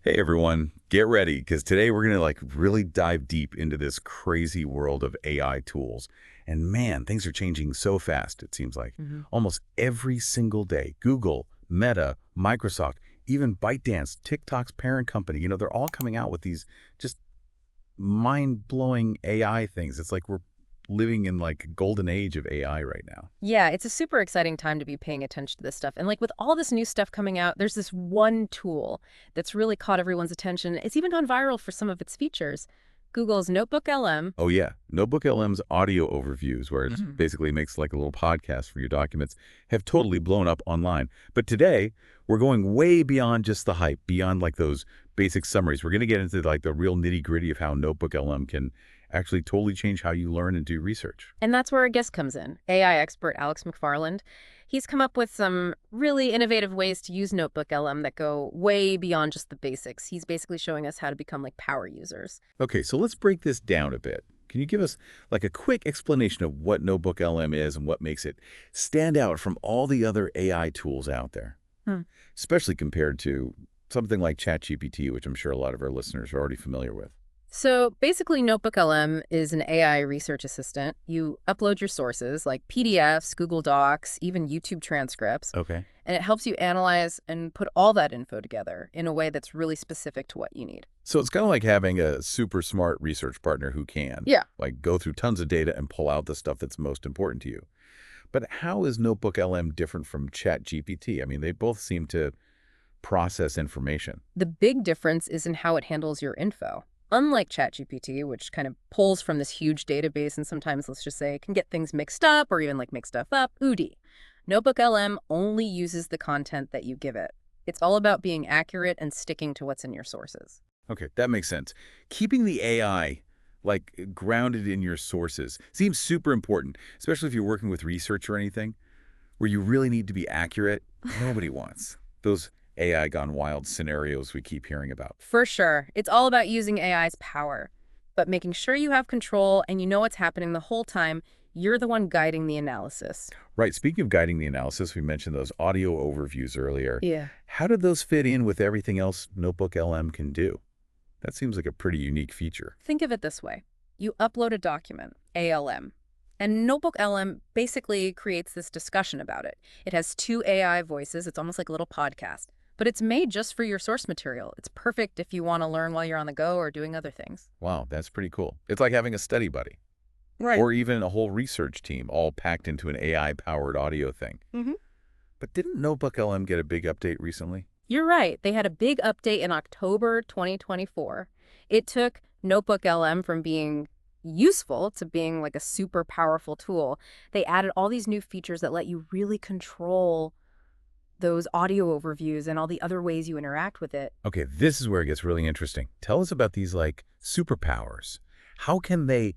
Hey everyone, get ready because today we're going to really dive deep into this crazy world of AI tools. And man, things are changing so fast, it seems like. hmm Almost every single day, Google, Meta, Microsoft, even ByteDance, TikTok's parent company, they're all coming out with these just mind-blowing AI things. It's like we're living in like a golden age of AI right now. Yeah, it's a super exciting time to be paying attention to this stuff. And like with all this new stuff coming out, there's this one tool that's really caught everyone's attention. It's even gone viral for some of its features. Google's NotebookLM. Oh yeah, NotebookLM's audio overviews, where it hmm basically makes like a little podcast for your documents, have totally blown up online. But today, we're going way beyond just the hype, beyond like those basic summaries. We're going to get into like the real nitty-gritty of how NotebookLM can actually totally change how you learn and do research. And that's where our guest comes in, AI expert Alex McFarland. He's come up with some really innovative ways to use NotebookLM that go way beyond just the basics. He's basically showing us how to become like power users. Okay, so let's break this down a bit. Can you give us like a quick explanation of what NotebookLM is and what makes it stand out from all the other AI tools out there? Hmm. Especially compared to something like ChatGPT, which I'm sure a lot of our listeners are already familiar with. So basically, NotebookLM is an AI research assistant. You upload your sources like PDFs, Google Docs, even YouTube transcripts, Okay. and it helps you analyze and put all that info together in a way that's really specific to what you need. So it's kind of like having a super smart research partner who can, Yeah. like, go through tons of data and pull out the stuff that's most important to you. But how is NotebookLM different from ChatGPT? I mean, they both seem to process information. The big difference is in how it handles your info. Unlike ChatGPT, which kind of pulls from this huge database and sometimes, let's just say, can get things mixed up or even like make stuff up, OODI. NotebookLM only uses the content that you give it. It's all about being accurate and sticking to what's in your sources. Okay, that makes sense. Keeping the AI like grounded in your sources seems super important, especially if you're working with research or anything where you really need to be accurate. Nobody wants those AI gone wild scenarios we keep hearing about. For sure. It's all about using AI's power, but making sure you have control and you know what's happening the whole time. You're the one guiding the analysis. Right, speaking of guiding the analysis, we mentioned those audio overviews earlier. Yeah. How did those fit in with everything else NotebookLM can do? That seems like a pretty unique feature. Think of it this way. You upload a document, ALM, and NotebookLM basically creates this discussion about it. It has two AI voices. It's almost like a little podcast, but it's made just for your source material. It's perfect if you want to learn while you're on the go or doing other things. Wow, that's pretty cool. It's like having a study buddy Right. or even a whole research team all packed into an AI-powered audio thing. hmm But didn't NotebookLM get a big update recently? You're right. They had a big update in October 2024. It took NotebookLM from being useful to being like a super powerful tool. They added all these new features that let you really control those audio overviews and all the other ways you interact with it. Okay, this is where it gets really interesting. Tell us about these like superpowers. How can they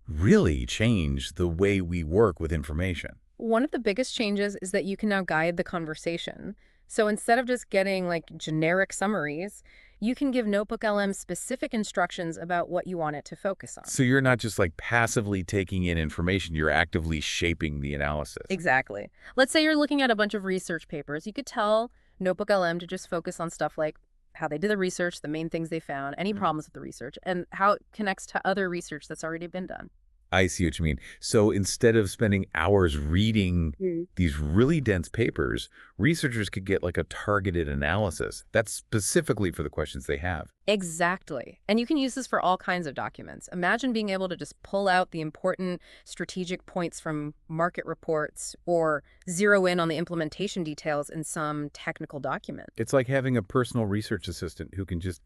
really change the way we work with information? One of the biggest changes is that you can now guide the conversation. So instead of just getting like generic summaries, you can give NotebookLM specific instructions about what you want it to focus on. So you're not just like passively taking in information, you're actively shaping the analysis. Exactly. Let's say you're looking at a bunch of research papers. You could tell NotebookLM to just focus on stuff like how they did the research, the main things they found, any problems with the research, and how it connects to other research that's already been done. I see what you mean. So instead of spending hours reading these really dense papers, researchers could get like a targeted analysis that's specifically for the questions they have. Exactly. And you can use this for all kinds of documents. Imagine being able to just pull out the important strategic points from market reports or zero in on the implementation details in some technical document. It's like having a personal research assistant who can just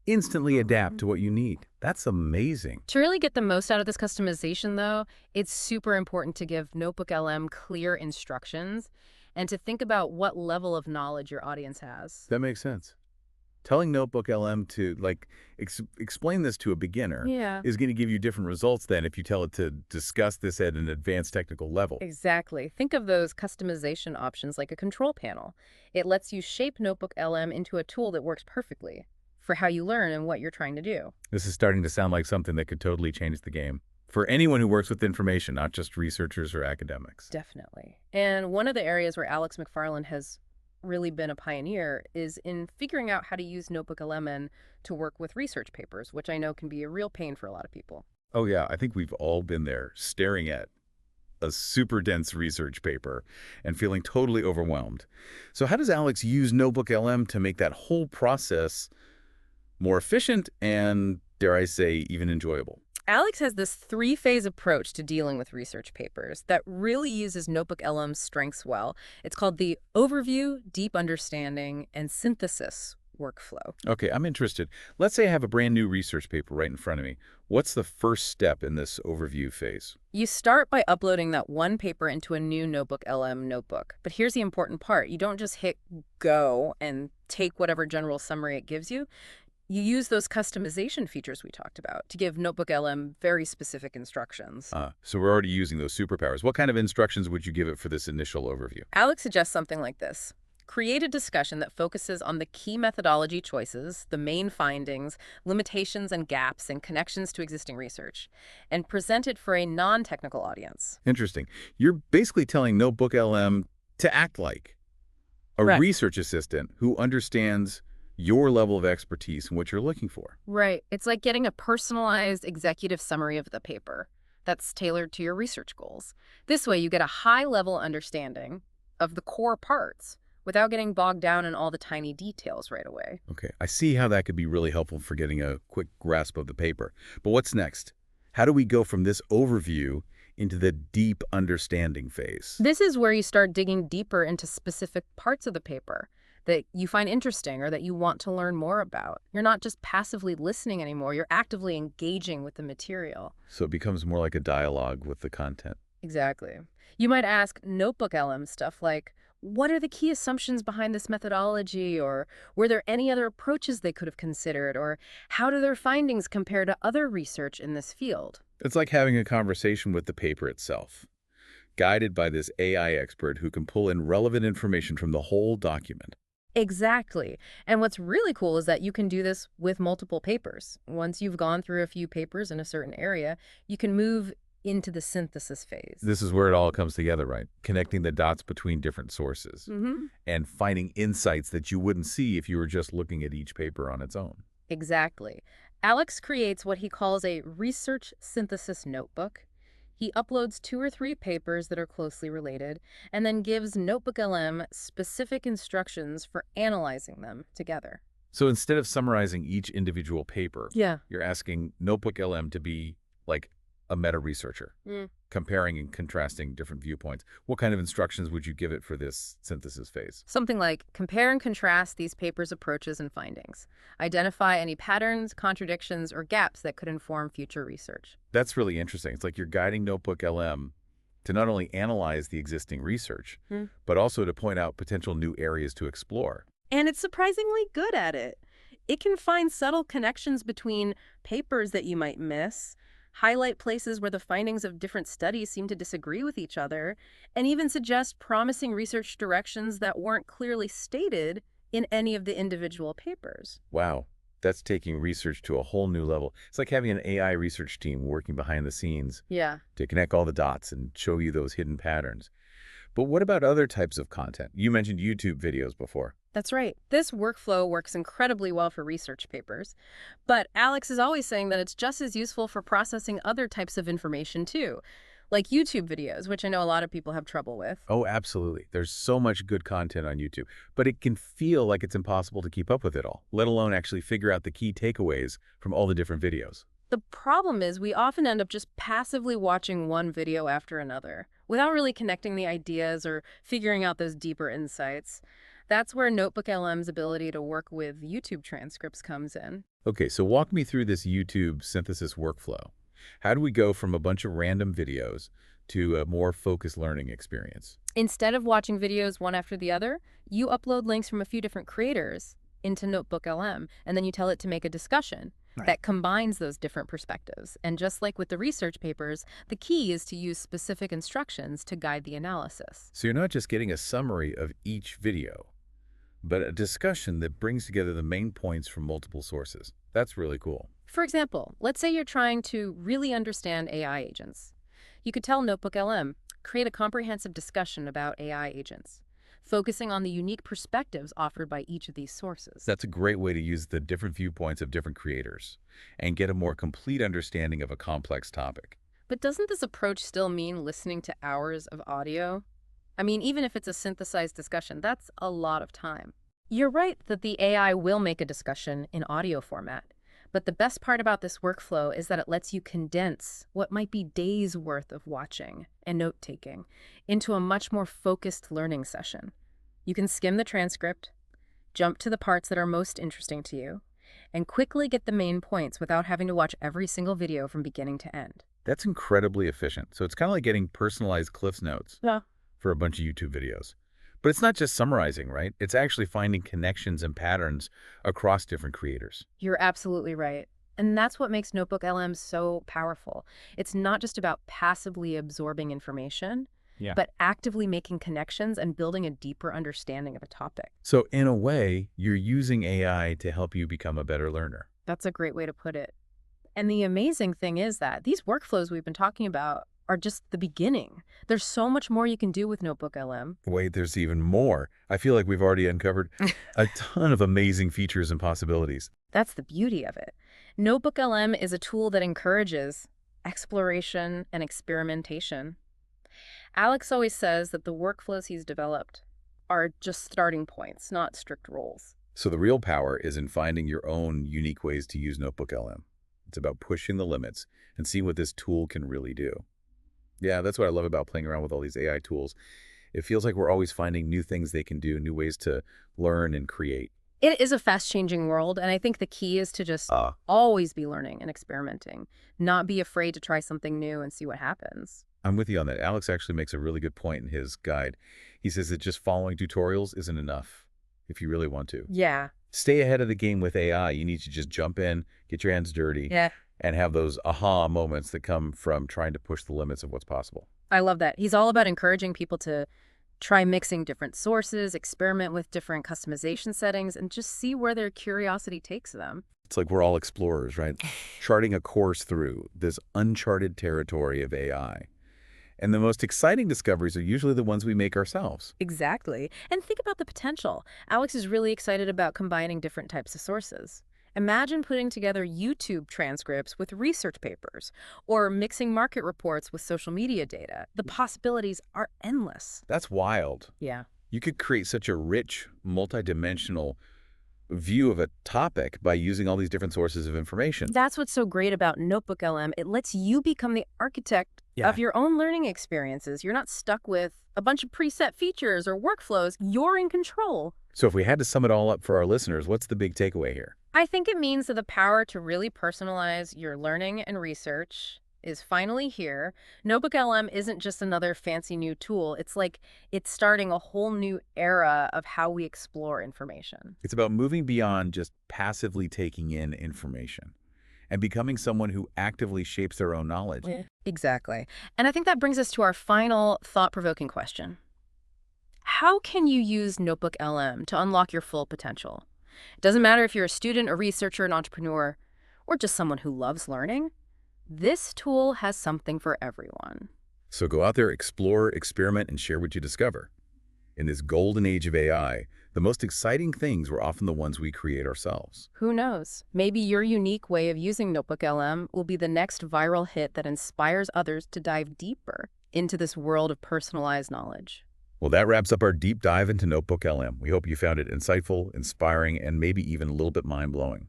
instantly adapt to what you need. That's amazing. To really get the most out of this customization, though, it's super important to give NotebookLM clear instructions and to think about what level of knowledge your audience has. That makes sense. Telling NotebookLM to like explain this to a beginner Yeah. is going to give you different results than if you tell it to discuss this at an advanced technical level. Exactly. Think of those customization options like a control panel. It lets you shape NotebookLM into a tool that works perfectly for how you learn and what you're trying to do. This is starting to sound like something that could totally change the game for anyone who works with information, not just researchers or academics. Definitely. And one of the areas where Alex McFarland has really been a pioneer is in figuring out how to use NotebookLM to work with research papers, which I know can be a real pain for a lot of people. Oh, yeah, I think we've all been there, staring at a super dense research paper and feeling totally overwhelmed. So how does Alex use NotebookLM to make that whole process more efficient and, dare I say, even enjoyable? Alex has this three-phase approach to dealing with research papers that really uses NotebookLM's strengths well. It's called the overview, deep understanding, and synthesis workflow. Okay, I'm interested. Let's say I have a brand new research paper right in front of me. What's the first step in this overview phase? You start by uploading that one paper into a new NotebookLM notebook. But here's the important part. You don't just hit go and take whatever general summary it gives you. You use those customization features we talked about to give NotebookLM very specific instructions. So we're already using those superpowers. What kind of instructions would you give it for this initial overview? Alex suggests something like this. Create a discussion that focuses on the key methodology choices, the main findings, limitations and gaps, and connections to existing research, and present it for a non-technical audience. Interesting. You're basically telling NotebookLM to act like a Right. research assistant who understands your level of expertise and what you're looking for. Right. It's like getting a personalized executive summary of the paper that's tailored to your research goals. This way, you get a high-level understanding of the core parts without getting bogged down in all the tiny details right away. Okay, I see how that could be really helpful for getting a quick grasp of the paper. But what's next? How do we go from this overview into the deep understanding phase? This is where you start digging deeper into specific parts of the paper that you find interesting or that you want to learn more about. You're not just passively listening anymore, you're actively engaging with the material. So it becomes more like a dialogue with the content. Exactly. You might ask NotebookLM stuff like, what are the key assumptions behind this methodology? Or were there any other approaches they could have considered? Or how do their findings compare to other research in this field? It's like having a conversation with the paper itself, guided by this AI expert who can pull in relevant information from the whole document. Exactly. And what's really cool is that you can do this with multiple papers. Once you've gone through a few papers in a certain area, you can move into the synthesis phase. This is where it all comes together, right? Connecting the dots between different sources and finding insights that you wouldn't see if you were just looking at each paper on its own. Exactly. Alex creates what he calls a research synthesis notebook. He uploads 2 or 3 papers that are closely related and then gives NotebookLM specific instructions for analyzing them together. So instead of summarizing each individual paper, Yeah. you're asking NotebookLM to be like a meta-researcher, comparing and contrasting different viewpoints. What kind of instructions would you give it for this synthesis phase? Something like compare and contrast these papers' approaches and findings. Identify any patterns, contradictions, or gaps that could inform future research. That's really interesting. It's like you're guiding NotebookLM to not only analyze the existing research, but also to point out potential new areas to explore. And it's surprisingly good at it. It can find subtle connections between papers that you might miss, highlight places where the findings of different studies seem to disagree with each other, and even suggest promising research directions that weren't clearly stated in any of the individual papers. Wow, that's taking research to a whole new level. It's like having an AI research team working behind the scenes Yeah. to connect all the dots and show you those hidden patterns. But what about other types of content? You mentioned YouTube videos before. That's right. This workflow works incredibly well for research papers, but Alex is always saying that it's just as useful for processing other types of information too, like YouTube videos, which I know a lot of people have trouble with. Oh, absolutely. There's so much good content on YouTube, but it can feel like it's impossible to keep up with it all, let alone actually figure out the key takeaways from all the different videos. The problem is we often end up just passively watching one video after another without really connecting the ideas or figuring out those deeper insights. That's where NotebookLM's ability to work with YouTube transcripts comes in. Okay, so walk me through this YouTube synthesis workflow. How do we go from a bunch of random videos to a more focused learning experience? Instead of watching videos one after the other, you upload links from a few different creators into NotebookLM, and then you tell it to make a discussion that combines those different perspectives. And just like with the research papers, the key is to use specific instructions to guide the analysis. So you're not just getting a summary of each video, but a discussion that brings together the main points from multiple sources. That's really cool. For example, let's say you're trying to really understand AI agents. You could tell NotebookLM, create a comprehensive discussion about AI agents. focusing on the unique perspectives offered by each of these sources. That's a great way to use the different viewpoints of different creators and get a more complete understanding of a complex topic. But doesn't this approach still mean listening to hours of audio? I mean, even if it's a synthesized discussion, that's a lot of time. You're right that the AI will make a discussion in audio format. But the best part about this workflow is that it lets you condense what might be days' worth of watching and note-taking into a much more focused learning session. You can skim the transcript, jump to the parts that are most interesting to you, and quickly get the main points without having to watch every single video from beginning to end. That's incredibly efficient. So it's kind of like getting personalized Cliff's Notes Yeah. for a bunch of YouTube videos. But it's not just summarizing, right? It's actually finding connections and patterns across different creators. You're absolutely right. And that's what makes NotebookLM so powerful. It's not just about passively absorbing information, Yeah. but actively making connections and building a deeper understanding of a topic. So in a way, you're using AI to help you become a better learner. That's a great way to put it. And the amazing thing is that these workflows we've been talking about are just the beginning. There's so much more you can do with NotebookLM. Wait, there's even more. I feel like we've already uncovered a ton of amazing features and possibilities. That's the beauty of it. NotebookLM is a tool that encourages exploration and experimentation. Alex always says that the workflows he's developed are just starting points, not strict rules. So the real power is in finding your own unique ways to use NotebookLM. It's about pushing the limits and seeing what this tool can really do. Yeah, that's what I love about playing around with all these AI tools. It feels like we're always finding new things they can do, new ways to learn and create. It is a fast-changing world, and I think the key is to just always be learning and experimenting, not be afraid to try something new and see what happens. I'm with you on that. Alex actually makes a really good point in his guide. He says that just following tutorials isn't enough if you really want to. Yeah. Stay ahead of the game with AI. You need to just jump in, get your hands dirty, and have those aha moments that come from trying to push the limits of what's possible. I love that. He's all about encouraging people to try mixing different sources, experiment with different customization settings, and just see where their curiosity takes them. It's like we're all explorers, right? Charting a course through this uncharted territory of AI. And the most exciting discoveries are usually the ones we make ourselves. Exactly. And think about the potential. Alex is really excited about combining different types of sources. Imagine putting together YouTube transcripts with research papers, or mixing market reports with social media data. The possibilities are endless. That's wild. Yeah. You could create such a rich, multidimensional view of a topic by using all these different sources of information. That's what's so great about NotebookLM. It lets you become the architect of your own learning experiences. You're not stuck with a bunch of preset features or workflows. You're in control. So if we had to sum it all up for our listeners, what's the big takeaway here? I think it means that the power to really personalize your learning and research is finally here. NotebookLM isn't just another fancy new tool. It's like it's starting a whole new era of how we explore information. It's about moving beyond just passively taking in information and becoming someone who actively shapes their own knowledge. Yeah. Exactly. And I think that brings us to our final thought-provoking question. How can you use NotebookLM to unlock your full potential? It doesn't matter if you're a student, a researcher, an entrepreneur, or just someone who loves learning. This tool has something for everyone. So go out there, explore, experiment, and share what you discover. In this golden age of AI, the most exciting things were often the ones we create ourselves. Who knows? Maybe your unique way of using NotebookLM will be the next viral hit that inspires others to dive deeper into this world of personalized knowledge. Well, that wraps up our deep dive into NotebookLM. We hope you found it insightful, inspiring, and maybe even a little bit mind-blowing.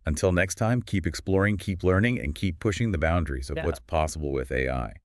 Until next time, keep exploring, keep learning, and keep pushing the boundaries of what's possible with AI.